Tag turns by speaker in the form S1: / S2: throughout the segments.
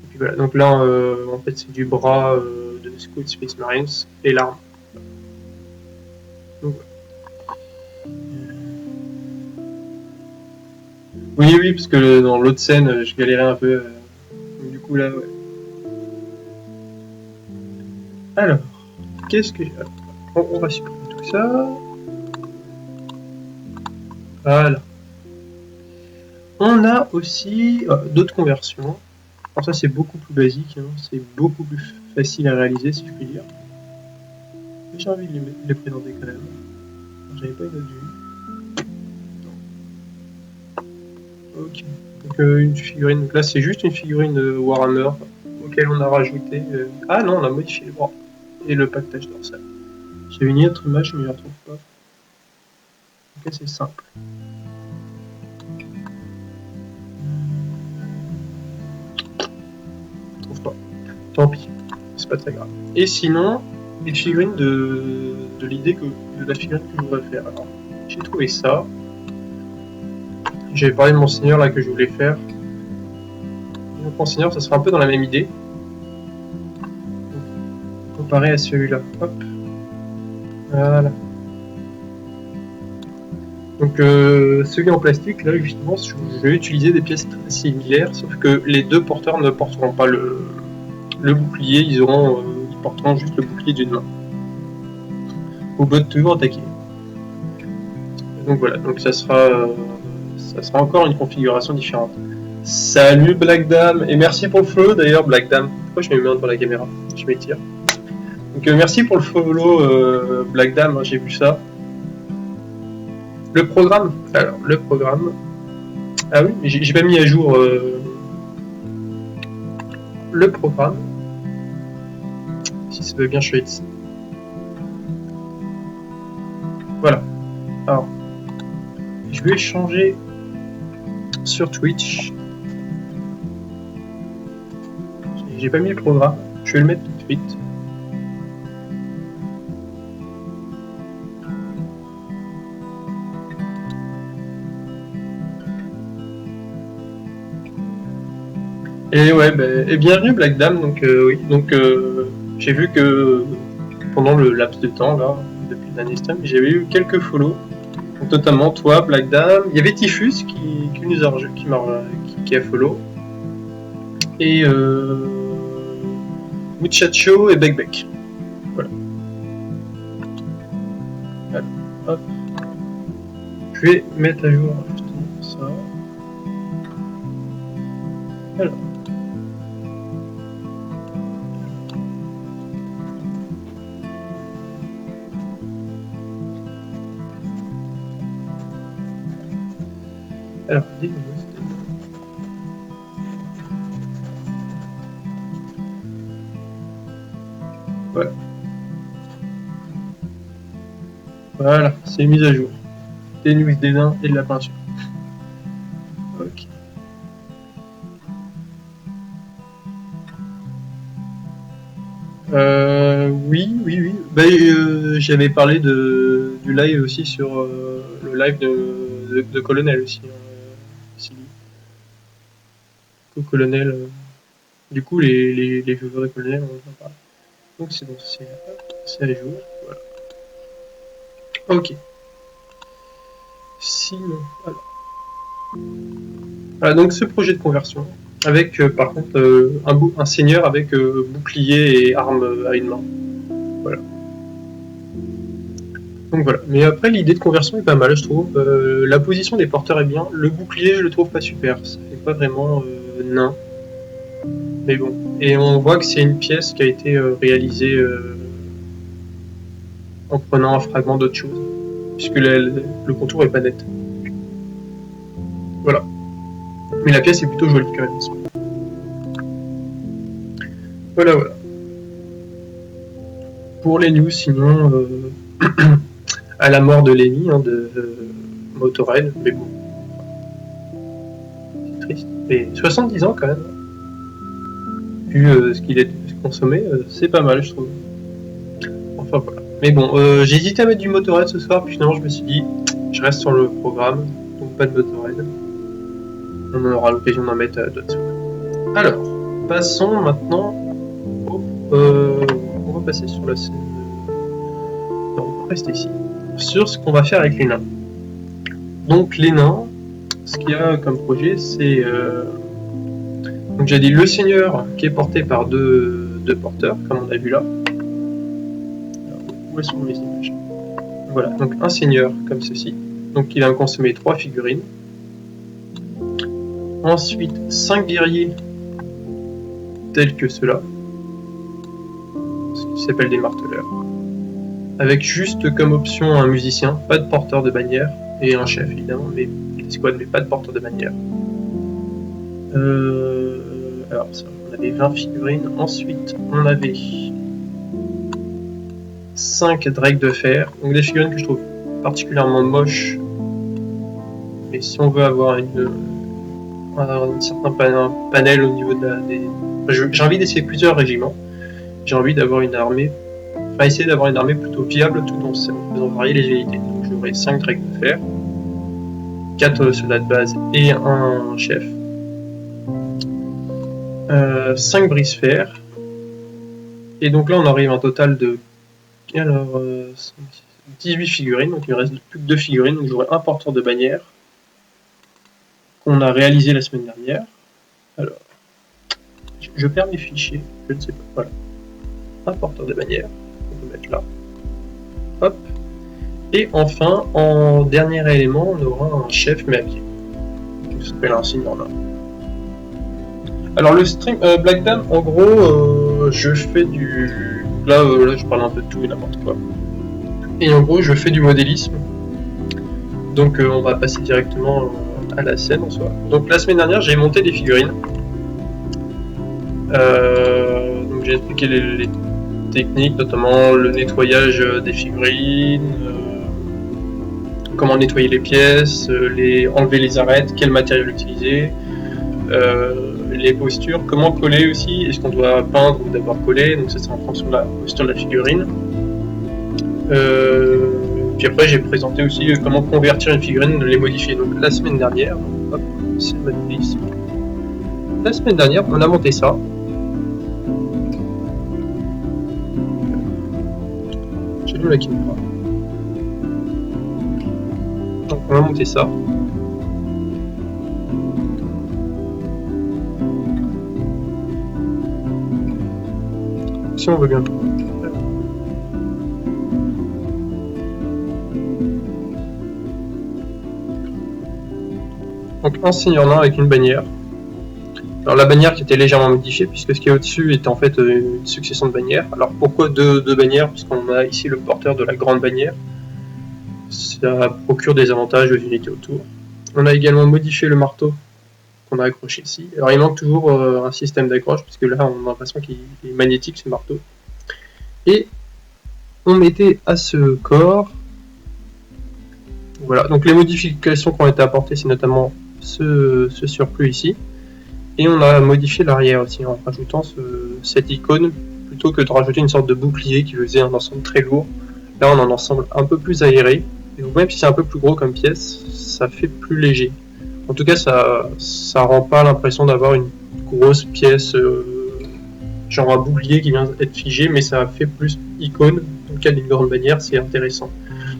S1: Et puis voilà, donc là, en fait, c'est du bras de Scout Space Marines et l'arme. Donc, oui, oui, parce que dans l'autre scène, je galérais un peu. Donc, du coup, là, ouais. Alors, qu'est-ce que j'ai... On va supprimer tout ça. Voilà. On a aussi d'autres conversions. Alors ça, c'est beaucoup plus basique. Hein. C'est beaucoup plus facile à réaliser, si je puis dire. Mais j'ai envie de les présenter quand même. J'avais pas une autre vue. Ok. Donc une figurine. Donc là, c'est juste une figurine Warhammer auquel on a rajouté... Ah non, on a modifié le bras et le pactage dorsal. J'ai une autre image, mais je ne la retrouve pas. Ok, c'est simple. Je trouve pas. Tant pis, c'est pas très grave. Et sinon, une figurine de l'idée de la figurine que je voudrais faire. Alors, j'ai trouvé ça. J'avais parlé de mon seigneur là que je voulais faire. Et donc mon seigneur, ça sera un peu dans la même idée. Comparé à celui-là. Hop. Voilà. Donc celui en plastique, là justement, je vais utiliser des pièces très similaires, sauf que les deux porteurs ne porteront pas le bouclier, ils porteront juste le bouclier d'une main. Au but de toujours attaquer. Donc voilà, donc ça sera encore une configuration différente. Salut Black Dame, et merci pour le follow d'ailleurs Black Dame. Pourquoi je me mets devant la caméra? Je m'étire. Donc merci pour le follow Black Dame, hein, j'ai vu ça. Le programme, alors le programme. Ah oui, j'ai pas mis à jour le programme. Si ça veut bien, je fais ici. Voilà. Alors, je vais changer sur Twitch. J'ai pas mis le programme. Je vais le mettre tout de suite. Et ouais, et bienvenue Black Dame. Donc oui, donc j'ai vu que pendant le laps de temps là, depuis l'année stream, j'avais eu quelques follow. Donc, notamment toi, Black Dame. Il y avait Typhus qui a follow. Et Muchacho et Beck. Voilà. Alors, hop. Je vais mettre à jour justement ça. Alors. Alors, des nouveaux. Voilà. Voilà, c'est mise à jour. Des news, des nains et de la peinture. Ok. Oui. Bah, j'avais parlé du live aussi sur le live de Colonel aussi. Colonel. Du coup, les viewers Colonel, on en parle. Donc c'est bon, c'est à jour. Voilà. Ok. Sinon, alors. Voilà, donc ce projet de conversion, avec par contre un seigneur avec bouclier et arme à une main. Voilà. Donc voilà. Mais après, l'idée de conversion est pas mal, je trouve. La position des porteurs est bien. Le bouclier, je le trouve pas super. Ça fait pas vraiment nain. Mais bon. Et on voit que c'est une pièce qui a été réalisée en prenant un fragment d'autre chose. Puisque le contour est pas net. Voilà. Mais la pièce est plutôt jolie quand même. Voilà. Pour les news, sinon, à la mort de Lenny, hein, de Motorhead, mais bon. C'est triste. Mais 70 ans quand même. Vu ce qu'il est consommé, c'est pas mal, je trouve. Enfin voilà. Mais bon, j'ai hésité à mettre du Motorhead ce soir, puis finalement je me suis dit, je reste sur le programme, donc pas de Motorhead. On aura l'occasion d'en mettre d'autres soirs. Alors, passons maintenant on va passer sur la scène. Non, on va rester ici. Sur ce qu'on va faire avec les nains. Donc les nains, ce qu'il y a comme projet, c'est donc j'ai dit le seigneur qui est porté par deux porteurs, comme on a vu là. Alors, où sont mes images? Voilà, donc un seigneur comme ceci, donc il va me consommer 3 figurines. Ensuite 5 guerriers tels que ceux-là, ce qui s'appelle des marteleurs, avec juste comme option un musicien, pas de porteur de bannière, et un chef évidemment, mais des squads, mais pas de porteur de bannière. Alors ça, on avait 20 figurines. Ensuite, on avait 5 drakes de fer, donc des figurines que je trouve particulièrement moches. Mais si on veut avoir un certain panel au niveau de j'ai envie d'essayer plusieurs régiments. J'ai envie d'avoir une armée, enfin essayer d'avoir une armée plutôt viable tout en faisant varier les unités. Donc j'aurai 5 drakes de fer, 4 soldats de base et un chef. 5 brise-fer. Et donc là on arrive à un total de 18 figurines, donc il me reste plus que 2 figurines, donc j'aurai un porteur de bannière qu'on a réalisé la semaine dernière. Alors, je perds mes fichiers, je ne sais pas, voilà. Un porteur de bannière, on peut mettre là. Hop. Et enfin, en dernier élément, on aura un chef mais à pied, qui s'appelle un seigneur nain. Alors le stream Black Dam, en gros, je fais du... Là, je parle un peu de tout et n'importe quoi. Et en gros, je fais du modélisme. Donc on va passer directement à la scène en soi. Donc la semaine dernière, j'ai monté des figurines. Donc j'ai expliqué les techniques, notamment le nettoyage des figurines, comment nettoyer les pièces, enlever les arêtes, quel matériel utiliser, les postures, comment coller aussi, est-ce qu'on doit peindre ou d'abord coller, donc ça c'est en fonction de la posture de la figurine. Puis après j'ai présenté aussi comment convertir une figurine, les modifier. Donc la semaine dernière, hop, c'est le modélisme. La semaine dernière, on a monté ça. J'allume la caméra. Donc on a monté ça. Si on veut bien. Donc un seigneur nain avec une bannière. Alors la bannière qui était légèrement modifiée puisque ce qui est au-dessus était en fait une succession de bannières. Alors pourquoi deux bannières? Puisqu'on a ici le porteur de la grande bannière. Ça procure des avantages aux unités autour. On a également modifié le marteau qu'on a accroché ici. Alors il manque toujours un système d'accroche puisque là on a l'impression qu'il est magnétique ce marteau. Et on mettait à ce corps. Voilà, donc les modifications qui ont été apportées c'est notamment ce surplus ici. Et on a modifié l'arrière aussi en rajoutant cette icône plutôt que de rajouter une sorte de bouclier qui faisait un ensemble très lourd. Là on a un ensemble un peu plus aéré. Et donc même si c'est un peu plus gros comme pièce, ça fait plus léger. En tout cas ça rend pas l'impression d'avoir une grosse pièce, genre un bouclier qui vient être figé, mais ça fait plus icône. Dans le cas d'une grande bannière, c'est intéressant.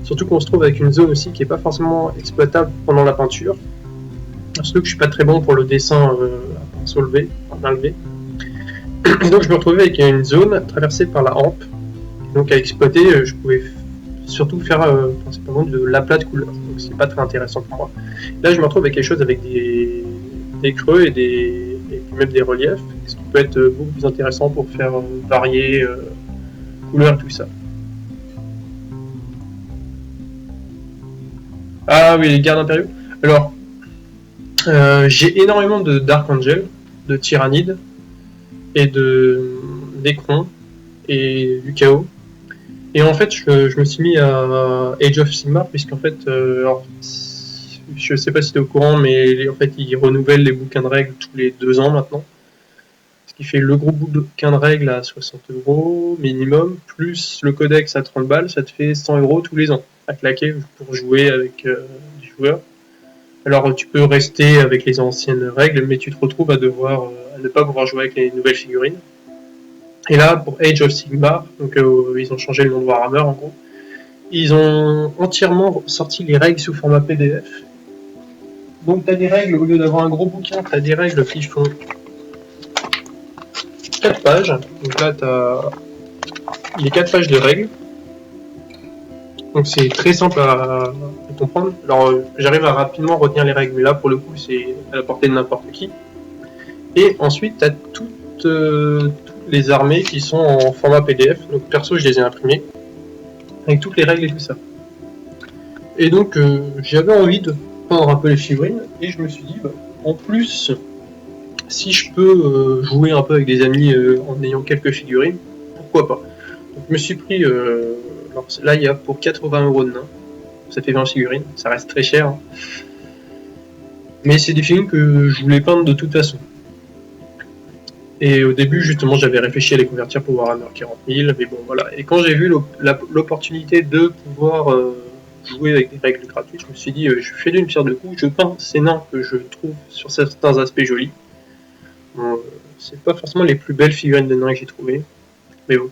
S1: Surtout qu'on se trouve avec une zone aussi qui n'est pas forcément exploitable pendant la peinture. Surtout que je suis pas très bon pour le dessin à pinceau levé, en main levée. Donc je me retrouvais avec une zone traversée par la hampe. Donc à exploiter, je pouvais surtout faire principalement de l'aplat de couleurs. Donc c'est pas très intéressant pour moi. Là je me retrouve avec quelque chose avec des creux et même des reliefs, ce qui peut être beaucoup plus intéressant pour faire varier couleurs et tout ça. Ah oui, les gardes impériaux. Alors, j'ai énormément de Dark Angel, de Tyrannides et de Necron et du chaos. Et en fait, je me suis mis à Age of Sigmar, puisqu'en fait, alors, je sais pas si tu es au courant, mais en fait, ils renouvellent les bouquins de règles tous les 2 ans maintenant. Ce qui fait le gros bouquin de règles à 60 € minimum, plus le codex à 30 balles, ça te fait 100 € tous les ans à claquer pour jouer avec des joueurs. Alors tu peux rester avec les anciennes règles, mais tu te retrouves à devoir à ne pas pouvoir jouer avec les nouvelles figurines. Et là, pour Age of Sigmar, donc ils ont changé le nom de Warhammer en gros, ils ont entièrement sorti les règles sous format PDF. Donc tu as des règles, au lieu d'avoir un gros bouquin, tu as des règles qui font 4 pages. Donc là, tu as les 4 pages de règles. Donc c'est très simple à comprendre. Alors j'arrive à rapidement retenir les règles, mais là pour le coup c'est à la portée de n'importe qui. Et ensuite tu as toutes les armées qui sont en format PDF. Donc perso je les ai imprimées, avec toutes les règles et tout ça. Et donc j'avais envie de peindre un peu les figurines, et je me suis dit, bah, en plus, si je peux jouer un peu avec des amis en ayant quelques figurines, pourquoi pas. Donc je me suis pris, alors là il y a pour 80 € de nain, ça fait 20 figurines, ça reste très cher, hein. Mais c'est des figurines que je voulais peindre de toute façon. Et au début, justement, j'avais réfléchi à les convertir pour Warhammer 40 000, mais bon, voilà. Et quand j'ai vu l'opportunité de pouvoir jouer avec des règles gratuites, je me suis dit, je fais d'une pierre deux coups, je peins ces nains que je trouve sur certains aspects jolis. Bon, c'est pas forcément les plus belles figurines de nains que j'ai trouvées, mais bon.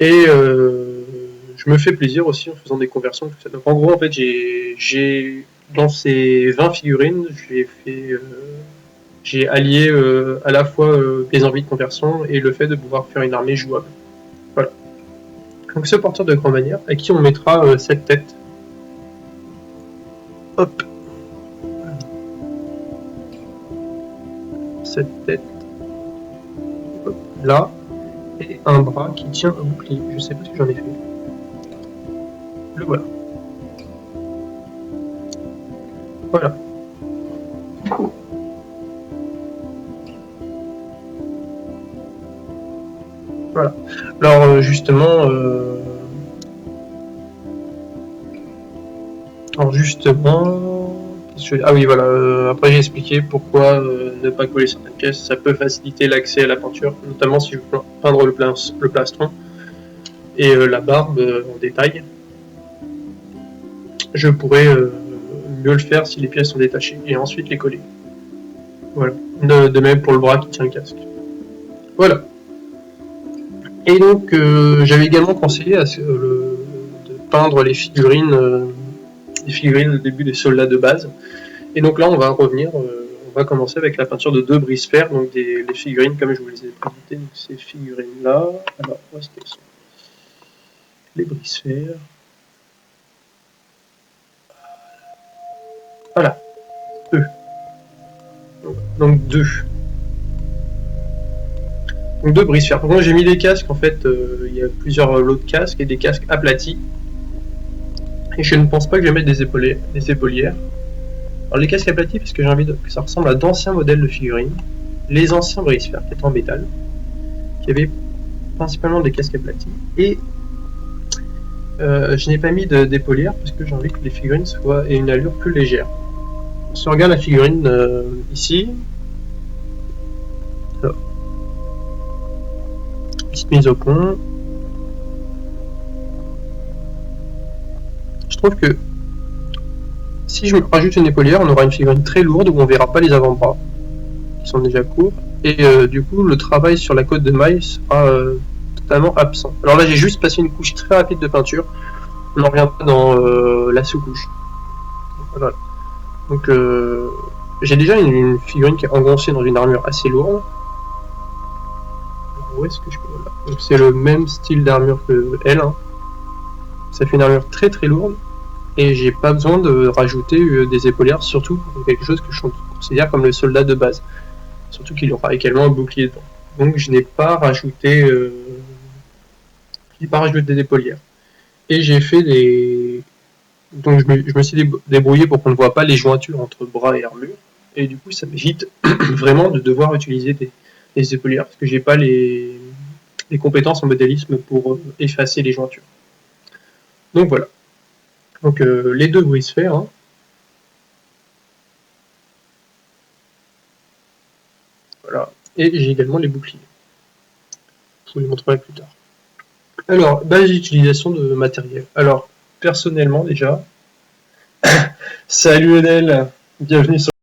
S1: Et je me fais plaisir aussi en faisant des conversions, tout ça. Donc en gros, en fait, j'ai dans ces 20 figurines, j'ai allié à la fois les envies de conversion et le fait de pouvoir faire une armée jouable. Voilà. Donc ce porteur de grande manière, à qui on mettra cette tête. Hop. Cette tête. Hop. Là. Et un bras qui tient un bouclier. Je sais pas si j'en ai fait. Le voilà. Voilà. Voilà. Alors justement, ah oui voilà. Après j'ai expliqué pourquoi ne pas coller certaines pièces. Ça peut faciliter l'accès à la peinture, notamment si je veux peindre le plastron et la barbe en détail. Je pourrais mieux le faire si les pièces sont détachées et ensuite les coller. Voilà. De même pour le bras qui tient le casque. Voilà. Et donc j'avais également conseillé de peindre les figurines au début des soldats de base. Et donc là on va revenir, on va commencer avec la peinture de 2 brise-fer, donc les figurines comme je vous les ai présentées. Donc ces figurines là, alors où est-ce qu'elles sont? Les brise-fer. Voilà, eux. Donc 2. Donc 2 brise-fer. Par contre j'ai mis des casques, en fait il y a plusieurs lots de casques et des casques aplatis. Et je ne pense pas que je vais mettre des épaulières. Alors les casques aplatis parce que j'ai envie que ça ressemble à d'anciens modèles de figurines. Les anciens brise-fer qui étaient en métal, qui avaient principalement des casques aplatis. Et je n'ai pas mis d'épaulières parce que j'ai envie que les figurines aient une allure plus légère. Si on regarde la figurine ici, alors, petite mise au point. Je trouve que si je rajoute une épaulière, on aura une figurine très lourde où on verra pas les avant-bras, qui sont déjà courts, et du coup le travail sur la côte de maille sera totalement absent. Alors là j'ai juste passé une couche très rapide de peinture, on en reviendra dans la sous-couche. Voilà. Donc j'ai déjà une figurine qui est engoncée dans une armure assez lourde. Où est-ce que je peux... Voilà. Donc c'est le même style d'armure que elle, hein. Ça fait une armure très très lourde. Et j'ai pas besoin de rajouter des épaulières, surtout pour quelque chose que je considère comme le soldat de base. Surtout qu'il aura également un bouclier dedans. Donc je n'ai pas rajouté des épaulières. Et j'ai fait des... Donc je me suis débrouillé pour qu'on ne voit pas les jointures entre bras et armure. Et du coup ça m'évite vraiment de devoir utiliser des épaulières, parce que j'ai pas les compétences en modélisme pour effacer les jointures. Donc voilà. Donc les 2 brise-fer, hein. Voilà. Et j'ai également les boucliers. Je vous les montrerai plus tard. Alors, base d'utilisation de matériel. Alors, personnellement déjà, Salut Lionel, bienvenue sur